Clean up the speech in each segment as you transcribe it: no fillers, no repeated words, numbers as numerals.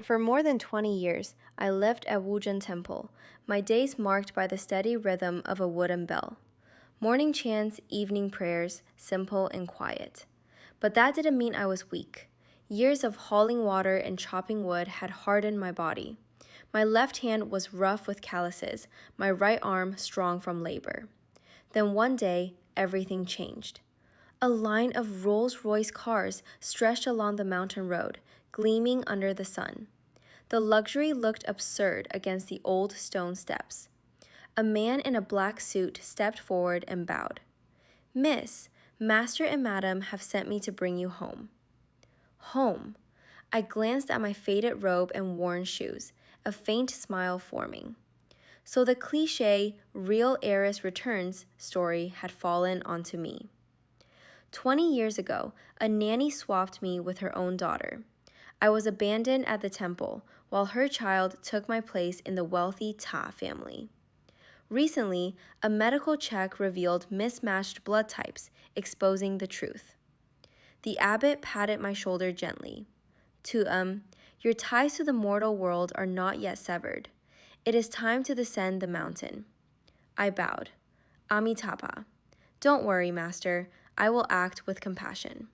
For more than 20 years, I lived at Wuzhen Temple, my days marked by the steady rhythm of a wooden bell. Morning chants, evening prayers, simple and quiet. But that didn't mean I was weak. Years of hauling water and chopping wood had hardened my body. My left hand was rough with calluses, my right arm strong from labor. Then one day, everything changed. A line of Rolls-Royce cars stretched along the mountain road, gleaming under the sun. The luxury looked absurd against the old stone steps. A man in a black suit stepped forward and bowed. "Miss, Master and Madam have sent me to bring you home." Home. I glanced at my faded robe and worn shoes, a faint smile forming. So the cliché "real heiress returns" story had fallen onto me. 20 years ago, a nanny swapped me with her own daughter. I was abandoned at the temple, while her child took my place in the wealthy Ta family. Recently, a medical check revealed mismatched blood types, exposing the truth. The abbot patted my shoulder gently. Your ties to the mortal world are not yet severed. It is time to descend the mountain." I bowed. "Amitabha." "Don't worry, Master. I will act with compassion."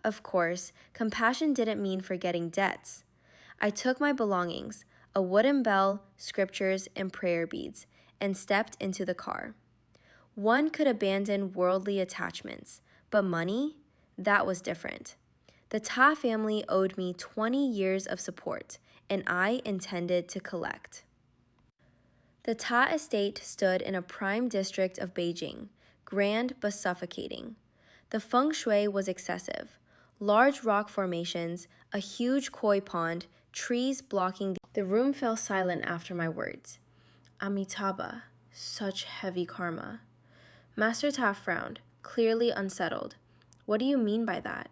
Of course, compassion didn't mean forgetting debts. I took my belongings, a wooden bell, scriptures, and prayer beads, and stepped into the car. One could abandon worldly attachments, but money? That was different. The Ta family owed me 20 years of support, and I intended to collect. The Ta estate stood in a prime district of Beijing, grand but suffocating. The feng shui was excessive. Large rock formations, a huge koi pond, trees blocking the room fell silent after my words. Amitabha, such heavy karma. Master Ta frowned, clearly unsettled. "What do you mean by that?"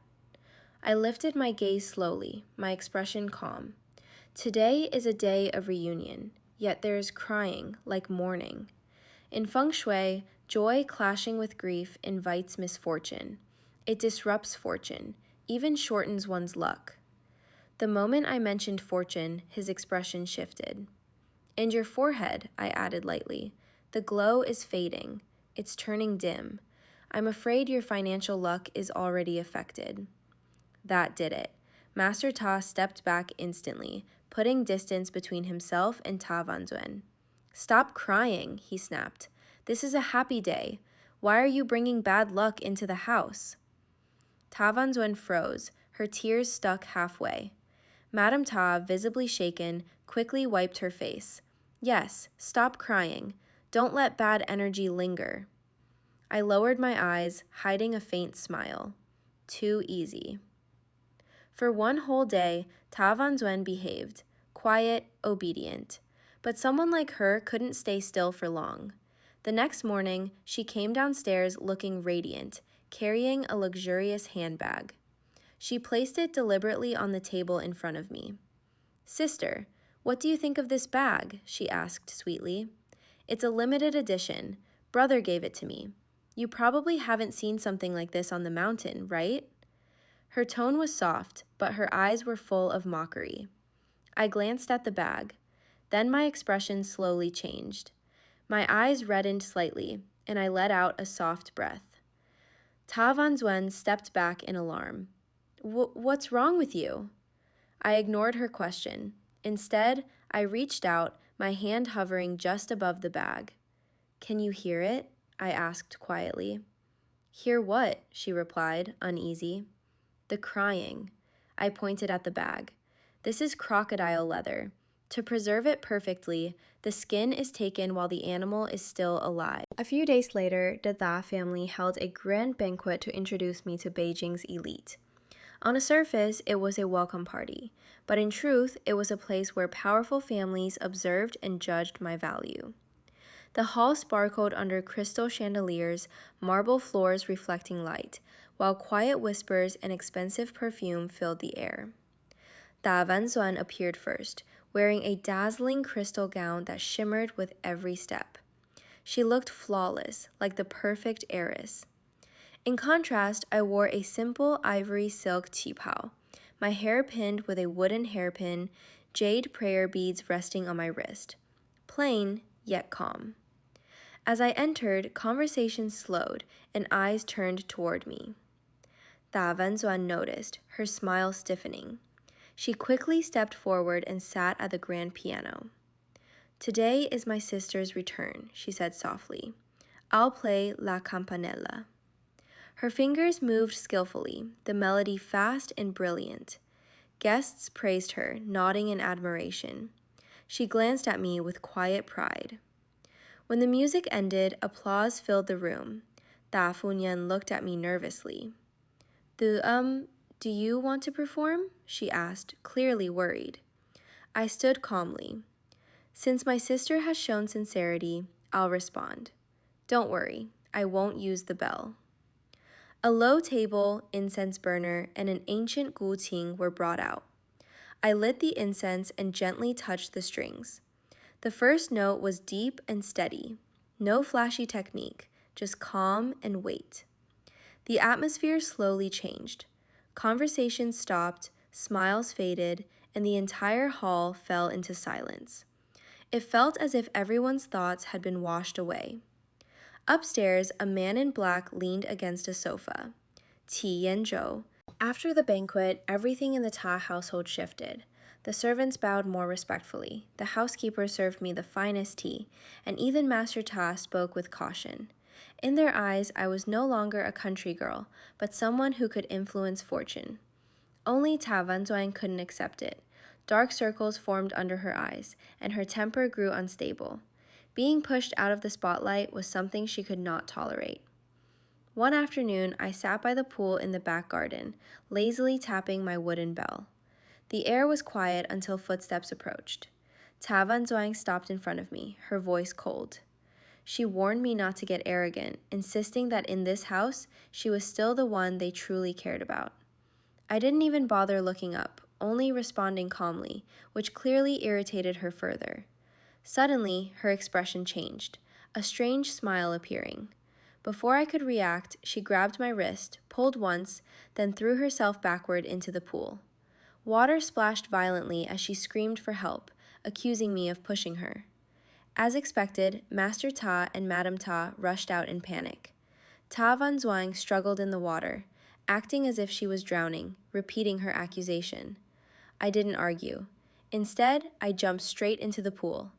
I lifted my gaze slowly, my expression calm. Today is a day of reunion, yet there is crying, like mourning. In feng shui, joy clashing with grief invites misfortune. It disrupts fortune, even shortens one's luck. The moment I mentioned fortune, his expression shifted. "And your forehead," I added lightly. "The glow is fading. It's turning dim. I'm afraid your financial luck is already affected." That did it. Master Ta stepped back instantly, putting distance between himself and Ta Vanzuen. "Stop crying," he snapped. "This is a happy day. Why are you bringing bad luck into the house?" Ta Vanzuen froze, her tears stuck halfway. Madame Ta, visibly shaken, quickly wiped her face. "Yes, stop crying. Don't let bad energy linger." I lowered my eyes, hiding a faint smile. Too easy. For one whole day, Ta Vanzuen behaved, quiet, obedient. But someone like her couldn't stay still for long. The next morning, she came downstairs looking radiant, carrying a luxurious handbag. She placed it deliberately on the table in front of me. "Sister, what do you think of this bag?" she asked sweetly. "It's a limited edition. Brother gave it to me. You probably haven't seen something like this on the mountain, right?" Her tone was soft, but her eyes were full of mockery. I glanced at the bag. Then my expression slowly changed. My eyes reddened slightly, and I let out a soft breath. Ta Vanzuen stepped back in alarm. What's wrong with you?" I ignored her question. Instead, I reached out, my hand hovering just above the bag. "Can you hear it?" I asked quietly. "Hear what?" she replied, uneasy. "The crying." I pointed at the bag. "This is crocodile leather. To preserve it perfectly, the skin is taken while the animal is still alive." A few days later, the Da family held a grand banquet to introduce me to Beijing's elite. On the surface, it was a welcome party, but in truth, it was a place where powerful families observed and judged my value. The hall sparkled under crystal chandeliers, marble floors reflecting light, while quiet whispers and expensive perfume filled the air. Da Vanzuen appeared first, wearing a dazzling crystal gown that shimmered with every step. She looked flawless, like the perfect heiress. In contrast, I wore a simple ivory silk qipao. my hair pinned with a wooden hairpin, jade prayer beads resting on my wrist. Plain, yet calm. As I entered, conversation slowed and eyes turned toward me. Da Vanzuan noticed, her smile stiffening. She quickly stepped forward and sat at the grand piano. Today is my sister's return, she said softly. I'll play La Campanella. Her fingers moved skillfully, the melody fast and brilliant. Guests praised her, nodding in admiration. She glanced at me with quiet pride. When the music ended, applause filled the room. Da Funyan looked at me nervously. Do you want to perform? She asked, clearly worried. I stood calmly. Since my sister has shown sincerity, I'll respond. Don't worry, I won't use the bell. A low table, incense burner, and an ancient guqing were brought out. I lit the incense and gently touched the strings. The first note was deep and steady. No flashy technique, just calm and weight. The atmosphere slowly changed. Conversations stopped, smiles faded, and the entire hall fell into silence. It felt as if everyone's thoughts had been washed away. Upstairs, a man in black leaned against a sofa. Qi Yanzhou. After the banquet, everything in the Ta household shifted. The servants bowed more respectfully. The housekeeper served me the finest tea, and even Master Ta spoke with caution. In their eyes, I was no longer a country girl, but someone who could influence fortune. Only Ta Vanzuan couldn't accept it. Dark circles formed under her eyes, and her temper grew unstable. Being pushed out of the spotlight was something she could not tolerate. One afternoon, I sat by the pool in the back garden, lazily tapping my wooden bell. The air was quiet until footsteps approached. Ta Vanzuan stopped in front of me, her voice cold. She warned me not to get arrogant, insisting that in this house, she was still the one they truly cared about. I didn't even bother looking up, only responding calmly, which clearly irritated her further. Suddenly, her expression changed, a strange smile appearing. Before I could react, she grabbed my wrist, pulled once, then threw herself backward into the pool. Water splashed violently as she screamed for help, accusing me of pushing her. As expected, Master Ta and Madame Ta rushed out in panic. Ta Vanzuan struggled in the water, acting as if she was drowning, repeating her accusation. I didn't argue. Instead, I jumped straight into the pool.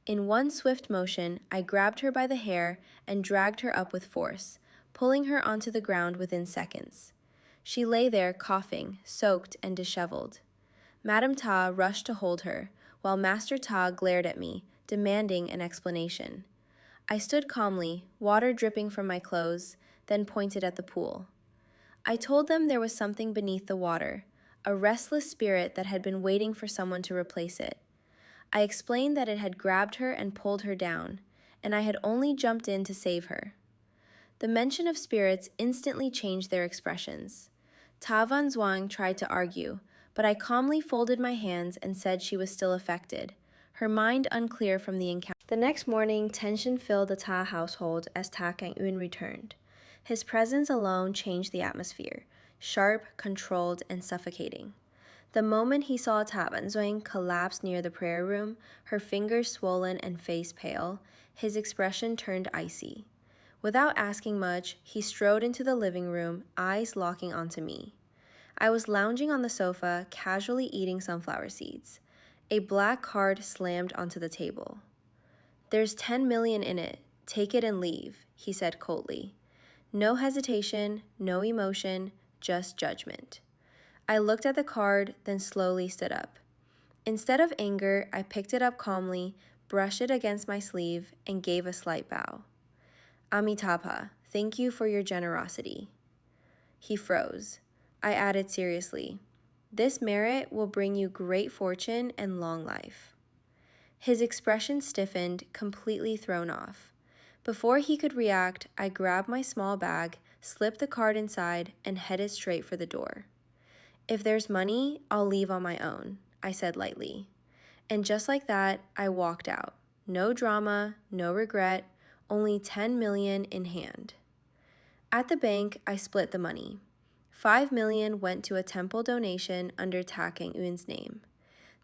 In one swift motion, I grabbed her by the hair and dragged her up with force, pulling her onto the ground within seconds. She lay there coughing, soaked and disheveled. Madame Ta rushed to hold her, while Master Ta glared at me, demanding an explanation. I stood calmly, water dripping from my clothes, then pointed at the pool. I told them there was something beneath the water, a restless spirit that had been waiting for someone to replace it. I explained that it had grabbed her and pulled her down, and I had only jumped in to save her. The mention of spirits instantly changed their expressions. Ta Vanzuan tried to argue, but I calmly folded my hands and said she was still affected, her mind unclear from the encounter. The next morning, tension filled the Ta household as Ta Kang-un returned. His presence alone changed the atmosphere, sharp, controlled, and suffocating. The moment he saw Ta Vanzuan collapse near the prayer room, her fingers swollen and face pale, his expression turned icy. Without asking much, he strode into the living room, eyes locking onto me. I was lounging on the sofa, casually eating sunflower seeds. A black card slammed onto the table. "There's 10 million in it. Take it and leave," he said coldly. No hesitation, no emotion, just judgment. I looked at the card, then slowly stood up. Instead of anger, I picked it up calmly, brushed it against my sleeve, and gave a slight bow. "Amitabha, thank you for your generosity." He froze. I added seriously, "This merit will bring you great fortune and long life." His expression stiffened, completely thrown off. Before he could react, I grabbed my small bag, slipped the card inside, and headed straight for the door. "If there's money, I'll leave on my own," I said lightly. And just like that, I walked out. No drama, no regret, only 10 million in hand. At the bank, I split the money. 5 million went to a temple donation under Ta Kang-eun's name.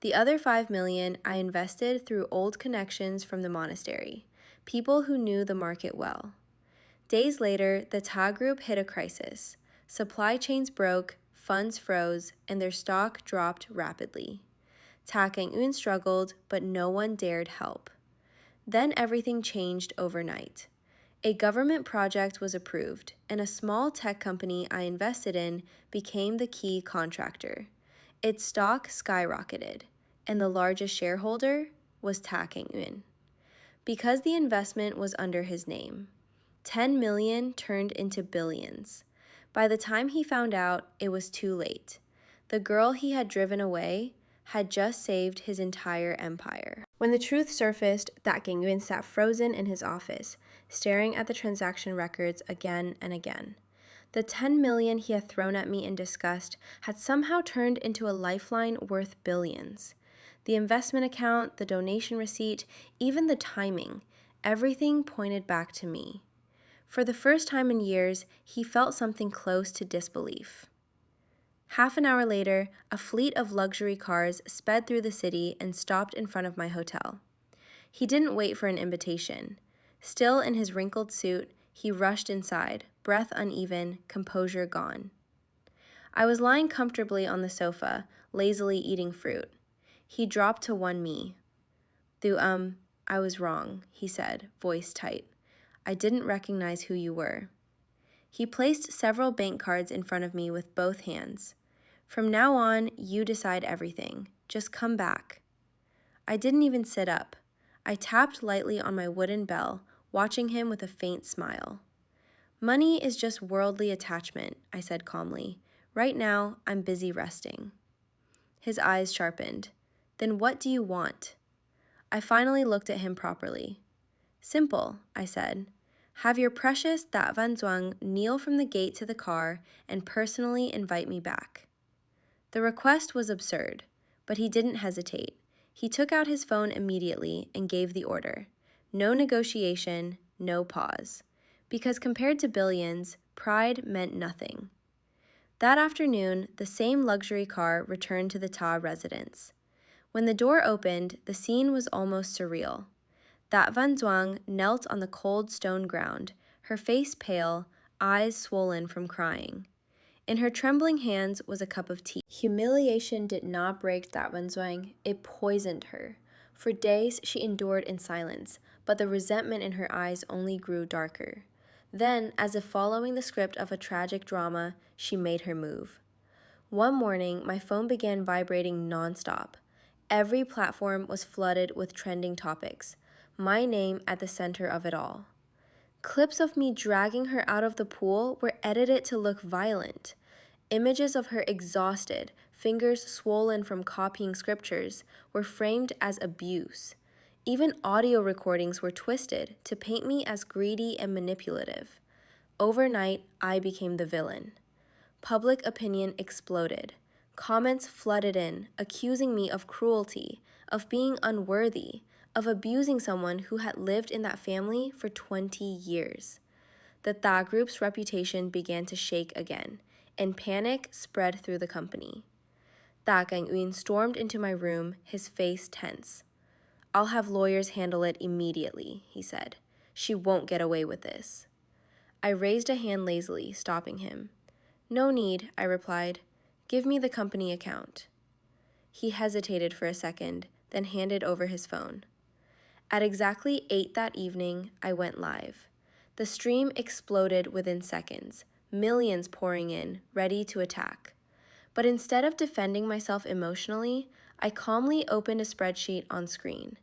The other 5 million I invested through old connections from the monastery, people who knew the market well. Days later, the Ta Group hit a crisis. Supply chains broke, funds froze, and their stock dropped rapidly. Ta Kang-eun struggled, but no one dared help. Then everything changed overnight. A government project was approved, and a small tech company I invested in became the key contractor. Its stock skyrocketed, and the largest shareholder was Ta Kang-eun. Because the investment was under his name, 10 million turned into billions. By the time he found out, it was too late. The girl he had driven away had just saved his entire empire. When the truth surfaced, Ta Kang-eun sat frozen in his office, staring at the transaction records again and again. The 10 million he had thrown at me in disgust had somehow turned into a lifeline worth billions. The investment account, the donation receipt, even the timing, everything pointed back to me. For the first time in years, he felt something close to disbelief. Half an hour later, a fleet of luxury cars sped through the city and stopped in front of my hotel. He didn't wait for an invitation. Still in his wrinkled suit, he rushed inside, breath uneven, composure gone. I was lying comfortably on the sofa, lazily eating fruit. He dropped to one knee. I was wrong, he said, voice tight. I didn't recognize who you were. He placed several bank cards in front of me with both hands. From now on, you decide everything. Just come back. I didn't even sit up. I tapped lightly on my wooden bell, watching him with a faint smile. Money is just worldly attachment, I said calmly. Right now, I'm busy resting. His eyes sharpened. Then what do you want? I finally looked at him properly. Simple, I said. Have your precious Dat Van Zwang kneel from the gate to the car and personally invite me back. The request was absurd, but he didn't hesitate. He took out his phone immediately and gave the order. No negotiation, no pause. Because compared to billions, pride meant nothing. That afternoon, the same luxury car returned to the Ta residence. When the door opened, the scene was almost surreal. Dat Van Zwang knelt on the cold stone ground, her face pale, eyes swollen from crying. In her trembling hands was a cup of tea. Humiliation did not break Dat Van Zwang, it poisoned her. For days she endured in silence, but the resentment in her eyes only grew darker. Then, as if following the script of a tragic drama, she made her move. One morning, my phone began vibrating nonstop. Every platform was flooded with trending topics, my name at the center of it all. Clips of me dragging her out of the pool were edited to look violent. Images of her exhausted, fingers swollen from copying scriptures, were framed as abuse. Even audio recordings were twisted to paint me as greedy and manipulative. Overnight, I became the villain. Public opinion exploded. Comments flooded in, accusing me of cruelty, of being unworthy, of abusing someone who had lived in that family for 20 years. The Ta Group's reputation began to shake again, and panic spread through the company. Ta Kang-eun stormed into my room, his face tense. I'll have lawyers handle it immediately, he said. She won't get away with this. I raised a hand lazily, stopping him. No need, I replied. Give me the company account. He hesitated for a second, then handed over his phone. At exactly 8 that evening, I went live. The stream exploded within seconds, millions pouring in, ready to attack. But instead of defending myself emotionally, I calmly opened a spreadsheet on screen.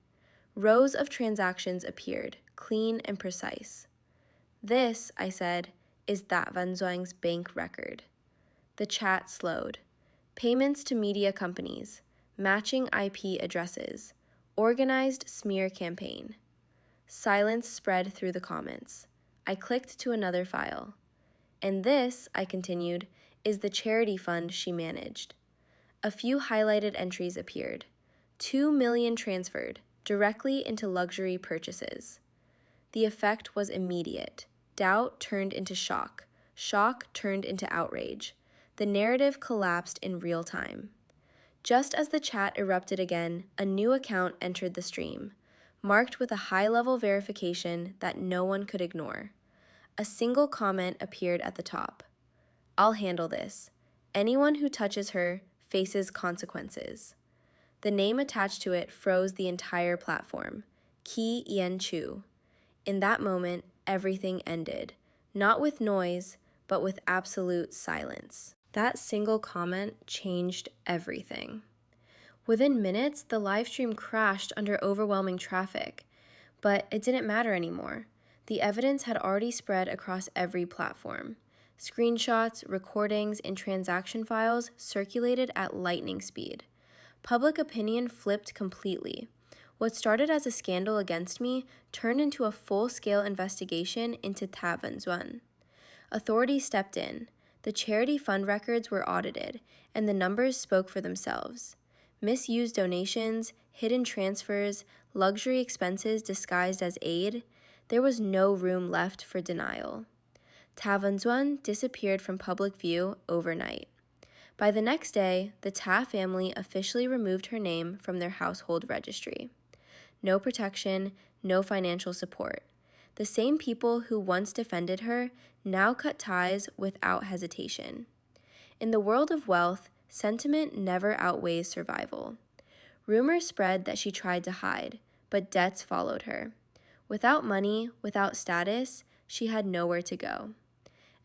Rows of transactions appeared, clean and precise. This, I said, is Dat Van Zwang's bank record. The chat slowed. Payments to media companies, matching IP addresses, organized smear campaign. Silence spread through the comments. I clicked to another file. And this, I continued, is the charity fund she managed. A few highlighted entries appeared. 2 million transferred, directly into luxury purchases. The effect was immediate. Doubt turned into shock. Shock turned into outrage. The narrative collapsed in real time. Just as the chat erupted again, a new account entered the stream, marked with a high-level verification that no one could ignore. A single comment appeared at the top. "I'll handle this. Anyone who touches her faces consequences." The name attached to it froze the entire platform. Ki Yen Chu. In that moment, everything ended, not with noise, but with absolute silence. That single comment changed everything. Within minutes, the livestream crashed under overwhelming traffic, but it didn't matter anymore. The evidence had already spread across every platform. Screenshots, recordings, and transaction files circulated at lightning speed. Public opinion flipped completely. What started as a scandal against me turned into a full-scale investigation into Ta Wen. Authorities stepped in. The charity fund records were audited, and the numbers spoke for themselves. Misused donations, hidden transfers, luxury expenses disguised as aid, there was no room left for denial. Ta Wen disappeared from public view overnight. By the next day, the Ta family officially removed her name from their household registry. No protection, no financial support. The same people who once defended her now cut ties without hesitation. In the world of wealth, sentiment never outweighs survival. Rumors spread that she tried to hide, but debts followed her. Without money, without status, she had nowhere to go.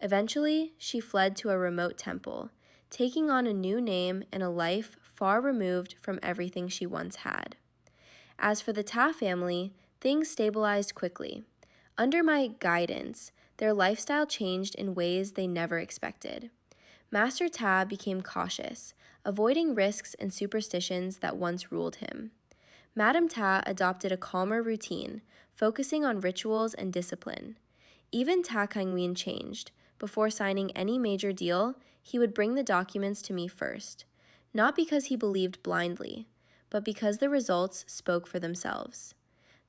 Eventually, she fled to a remote temple, taking on a new name and a life far removed from everything she once had. As for the Ta family, things stabilized quickly. Under my guidance, their lifestyle changed in ways they never expected. Master Ta became cautious, avoiding risks and superstitions that once ruled him. Madame Ta adopted a calmer routine, focusing on rituals and discipline. Even Ta Kangwin changed. Before signing any major deal, he would bring the documents to me first, not because he believed blindly, but because the results spoke for themselves.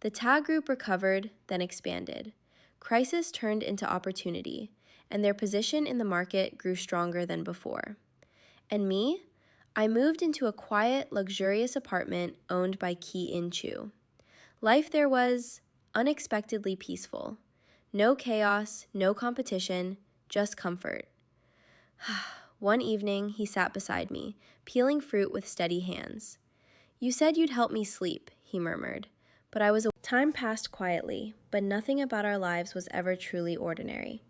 The Ta group recovered, then expanded. Crisis turned into opportunity, and their position in the market grew stronger than before. And me? I moved into a quiet, luxurious apartment owned by Ki In Chu. Life there was unexpectedly peaceful. No chaos, no competition, just comfort. One evening, he sat beside me, peeling fruit with steady hands. "You said you'd help me sleep," he murmured, but I was aware. Time passed quietly, but nothing about our lives was ever truly ordinary.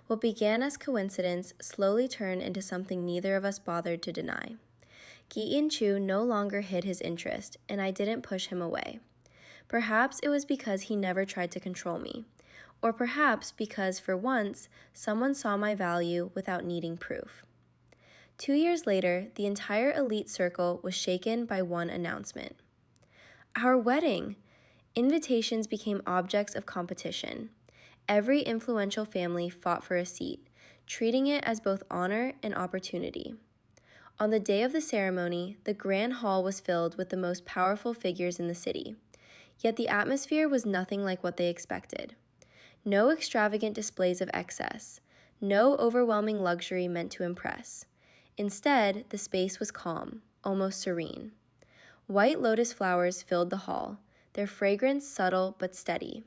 What began as coincidence slowly turned into something neither of us bothered to deny. Ki In Chu no longer hid his interest, and I didn't push him away. Perhaps it was because he never tried to control me, or perhaps because, for once, someone saw my value without needing proof. 2 years later, the entire elite circle was shaken by one announcement. Our wedding! Invitations became objects of competition. Every influential family fought for a seat, treating it as both honor and opportunity. On the day of the ceremony, the grand hall was filled with the most powerful figures in the city. Yet the atmosphere was nothing like what they expected. No extravagant displays of excess, no overwhelming luxury meant to impress. Instead, the space was calm, almost serene. White lotus flowers filled the hall, their fragrance subtle but steady.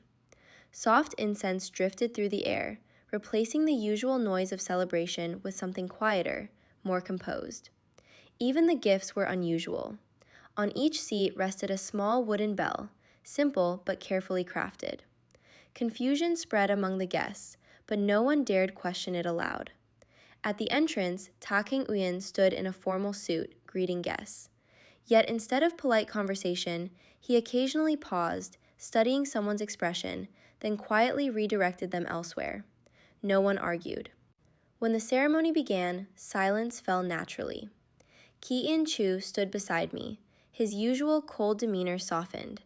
Soft incense drifted through the air, replacing the usual noise of celebration with something quieter, more composed. Even the gifts were unusual. On each seat rested a small wooden bell, simple but carefully crafted. Confusion spread among the guests, but no one dared question it aloud. At the entrance, Ta King-Uyen stood in a formal suit, greeting guests. Yet instead of polite conversation, he occasionally paused, studying someone's expression, then quietly redirected them elsewhere. No one argued. When the ceremony began, silence fell naturally. Ki In Chu stood beside me, his usual cold demeanor softened.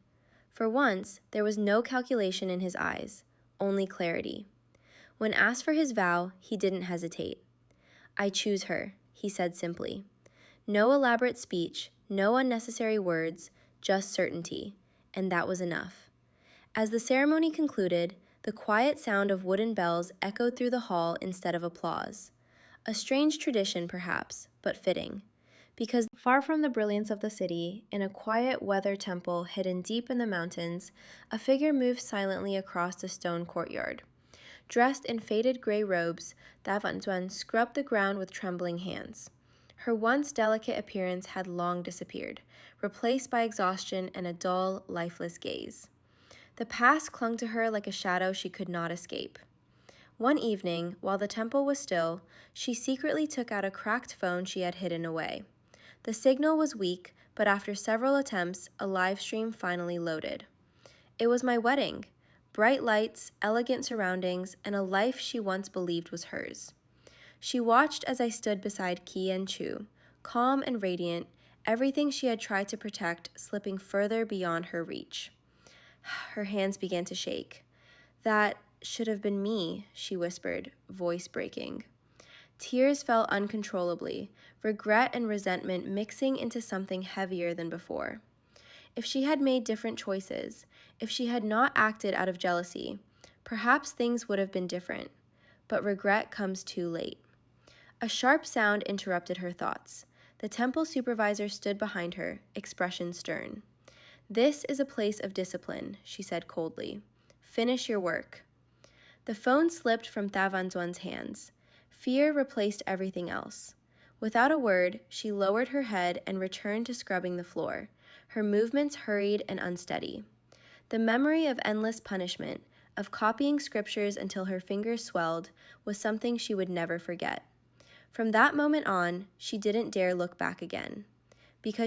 For once, there was no calculation in his eyes, only clarity. When asked for his vow, he didn't hesitate. "I choose her," he said simply. No elaborate speech, no unnecessary words, just certainty, and that was enough. As the ceremony concluded, the quiet sound of wooden bells echoed through the hall instead of applause. A strange tradition, perhaps, but fitting. Because far from the brilliance of the city, in a quiet weather temple hidden deep in the mountains, a figure moved silently across the stone courtyard. Dressed in faded gray robes, Davanzuan scrubbed the ground with trembling hands. Her once delicate appearance had long disappeared, replaced by exhaustion and a dull, lifeless gaze. The past clung to her like a shadow she could not escape. One evening, while the temple was still, she secretly took out a cracked phone she had hidden away. The signal was weak, but after several attempts, a live stream finally loaded. It was my wedding. Bright lights, elegant surroundings, and a life she once believed was hers. She watched as I stood beside Qi and Chu, calm and radiant, everything she had tried to protect slipping further beyond her reach. Her hands began to shake. "That should have been me," she whispered, voice breaking. Tears fell uncontrollably, regret and resentment mixing into something heavier than before. If she had made different choices, if she had not acted out of jealousy, perhaps things would have been different. But regret comes too late. A sharp sound interrupted her thoughts. The temple supervisor stood behind her, expression stern. "This is a place of discipline," she said coldly. "Finish your work." The phone slipped from Thavanzuan's hands. Fear replaced everything else. Without a word, she lowered her head and returned to scrubbing the floor, her movements hurried and unsteady. The memory of endless punishment, of copying scriptures until her fingers swelled, was something she would never forget. From that moment on, she didn't dare look back again. Because